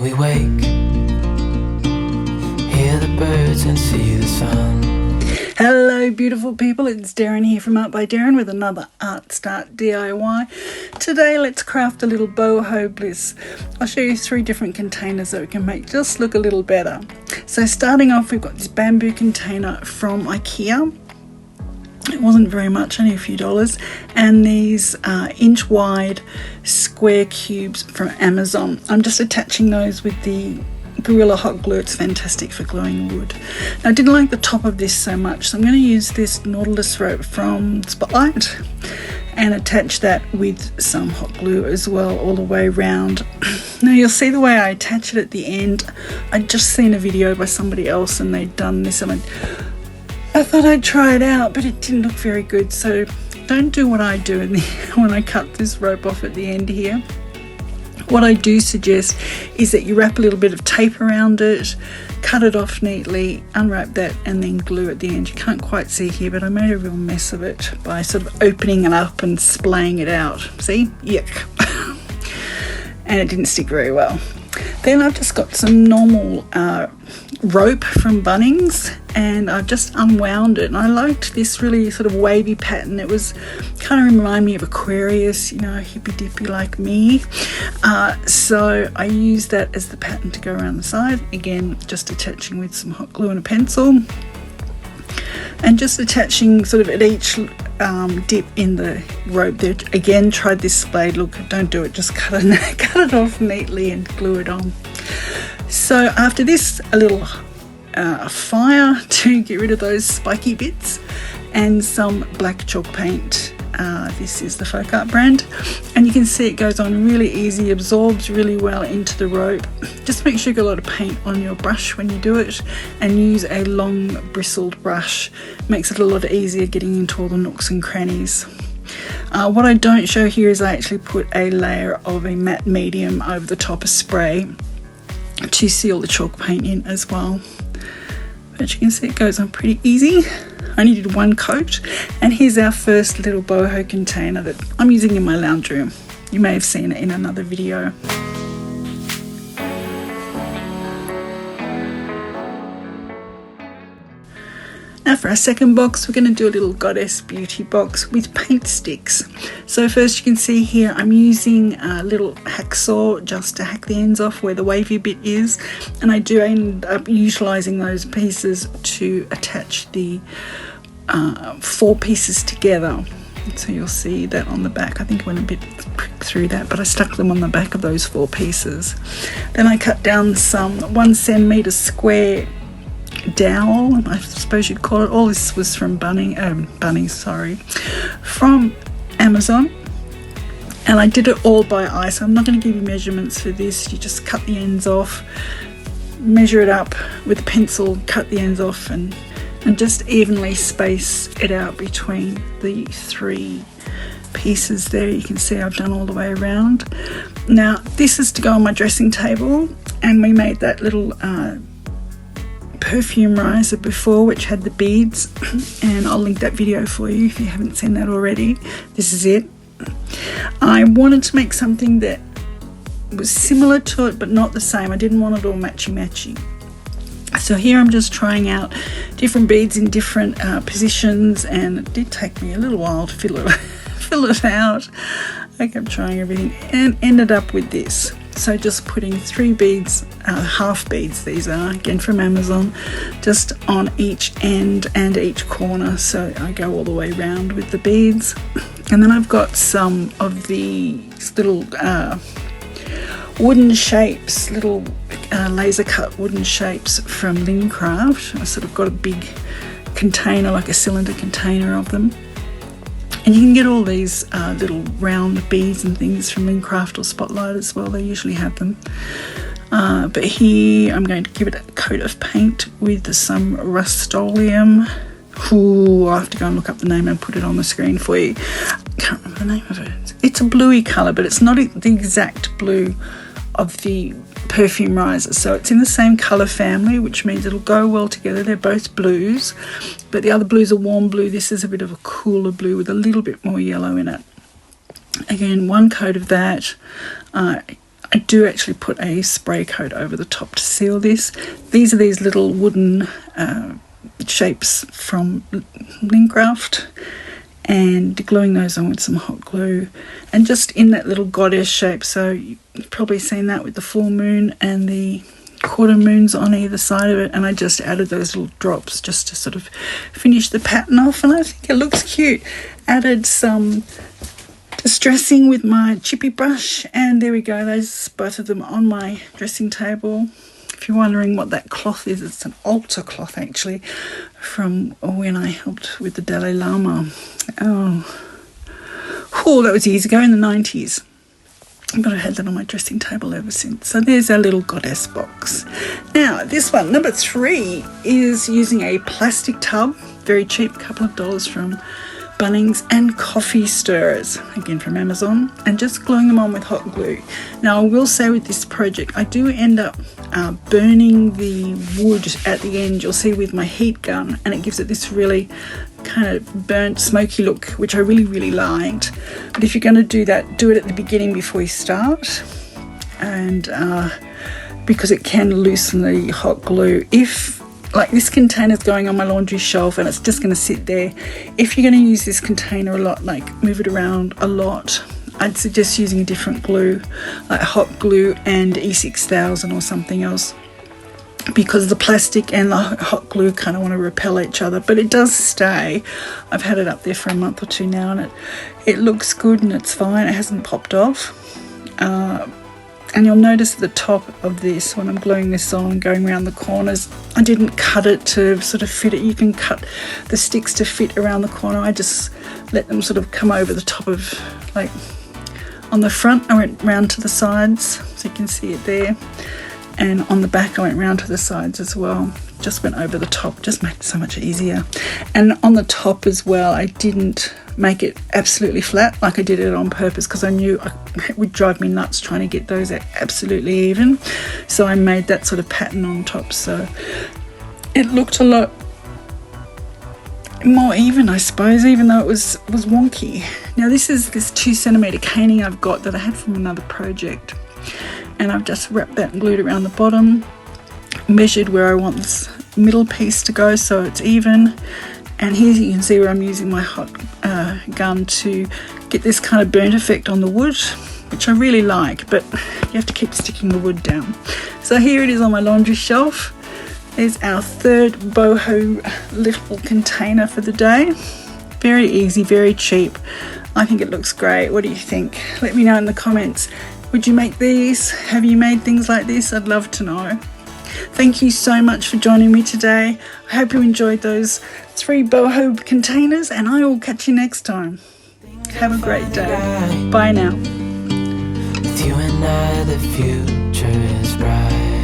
we wake, hear the birds and see the sun. Hello beautiful people, it's Derryn here from Art by Derryn with another ArtStart DIY. Today let's craft a little Boho Bliss. I'll show you 3 different containers that we can make just look a little better. So starting off, we've got this bamboo container from IKEA. It wasn't very much, only a few dollars, and these inch wide square cubes from Amazon. I'm just attaching those with the Gorilla hot glue. It's fantastic for gluing wood. Now, I didn't like the top of this so much, so I'm going to use this Nautilus rope from Spotlight and attach that with some hot glue as well all the way around. Now you'll see the way I attach it at the end. I'd just seen a video by somebody else and they'd done this, and I thought I'd try it out, but it didn't look very good, so don't do what I do when I cut this rope off at the end here. What I do suggest is that you wrap a little bit of tape around it, cut it off neatly, unwrap that, and then glue at the end. You can't quite see here, but I made a real mess of it by sort of opening it up and splaying it out. See? Yuck. And it didn't stick very well. Then I've just got some normal rope from Bunnings, and I've just unwound it, and I liked this really sort of wavy pattern. It was kind of remind me of Aquarius, you know, hippy dippy like me. So I used that as the pattern to go around the side. Again, just attaching with some hot glue and a pencil, and just attaching sort of at each dip in the rope there. Again, tried this spade look. Don't do it, just cut it off neatly and glue it on. So after this, a little fire to get rid of those spiky bits, and some black chalk paint. This is the Folk Art brand, and you can see it goes on really easy, absorbs really well into the rope. Just make sure you've got a lot of paint on your brush when you do it, and use a long bristled brush. Makes it a lot easier getting into all the nooks and crannies. What I don't show here is I actually put a layer of a matte medium over the top of spray to seal the chalk paint in as well. But you can see it goes on pretty easy. I only did 1 coat, and here's our first little boho container that I'm using in my lounge room. You may have seen it in another video. Now for our second box, we're going to do a little goddess beauty box with paint sticks. So first, you can see here I'm using a little hacksaw just to hack the ends off where the wavy bit is, and I do end up utilising those pieces to attach the 4 pieces together. So you'll see that on the back. I think I went a bit quick through that, but I stuck them on the back of those 4 pieces. Then I cut down some 1 centimetre square dowel, I suppose you'd call it. All this was from from Amazon, and I did it all by eye, so I'm not going to give you measurements for this. You just cut the ends off, measure it up with a pencil, cut the ends off, and just evenly space it out between the 3 pieces there. You can see I've done all the way around. Now this is to go on my dressing table, and we made that little perfume riser before, which had the beads, and I'll link that video for you if you haven't seen that already. This is it. I wanted to make something that was similar to it but not the same. I didn't want it all matchy. So here I'm just trying out different beads in different positions, and it did take me a little while to fill it out. I kept trying everything and ended up with this. So just putting 3 beads, half beads these are, again from Amazon, just on each end and each corner, so I go all the way around with the beads. And then I've got some of these little wooden shapes, little laser cut wooden shapes from Lincraft. I sort of got a big container, like a cylinder container of them. And you can get all these little round beads and things from Lincraft or Spotlight as well. They usually have them. But here I'm going to give it a coat of paint with some Rust-Oleum. Ooh, I'll have to go and look up the name and put it on the screen for you. I can't remember the name of it. It's a bluey colour, but it's not the exact blue of the perfume riser. So it's in the same colour family, which means it'll go well together. They're both blues, but the other blue's a warm blue. This is a bit of a cooler blue with a little bit more yellow in it. Again, 1 coat of that. I do actually put a spray coat over the top to seal this. These are these little wooden shapes from Lincraft, and gluing those on with some hot glue, and just in that little goddess shape. So you've probably seen that with the full moon and the quarter moons on either side of it, and I just added those little drops just to sort of finish the pattern off, and I think it looks cute. Added some distressing with my chippy brush, and there we go, those both of them on my dressing table. If you're wondering what that cloth is, it's an altar cloth actually from when I helped with the Dalai Lama. Oh, that was years ago in the 90s. But I've had that on my dressing table ever since. So there's our little goddess box. Now this one, number 3, is using a plastic tub, very cheap, a couple of dollars from Bunnings, and coffee stirrers, again from Amazon, and just gluing them on with hot glue. Now I will say with this project I do end up burning the wood at the end, you'll see, with my heat gun, and it gives it this really kind of burnt smoky look, which I really liked. But if you're going to do that, do it at the beginning before you start, and because it can loosen the hot glue. If like this container's going on my laundry shelf and it's just going to sit there, if you're going to use this container a lot, like move it around a lot, I'd suggest using a different glue, like hot glue and E6000 or something else, because the plastic and the hot glue kind of want to repel each other. But it does stay. I've had it up there for a month or two now, and it looks good and it's fine. It hasn't popped off. And you'll notice at the top of this, when I'm gluing this on, going around the corners, I didn't cut it to sort of fit it. You can cut the sticks to fit around the corner. I just let them sort of come over the top of, like on the front I went round to the sides, so you can see it there, and on the back I went round to the sides as well. Just went over the top, just made it so much easier. And on the top as well, I didn't make it absolutely flat, like I did it on purpose, because I knew it would drive me nuts trying to get those absolutely even. So I made that sort of pattern on top, so it looked a lot more even, I suppose, even though it was wonky. Now this is this 2cm caning I've got that I had from another project, and I've just wrapped that and glued around the bottom, measured where I want this middle piece to go so it's even. And here you can see where I'm using my hot gun to get this kind of burnt effect on the wood, which I really like, but you have to keep sticking the wood down. So here it is on my laundry shelf. There's our third Boho little container for the day. Very easy, very cheap. I think it looks great. What do you think? Let me know in the comments. Would you make these? Have you made things like this? I'd love to know. Thank you so much for joining me today. I hope you enjoyed those 3 Boho containers, and I will catch you next time. Have a great day. Bye now. With you and I, the future is bright.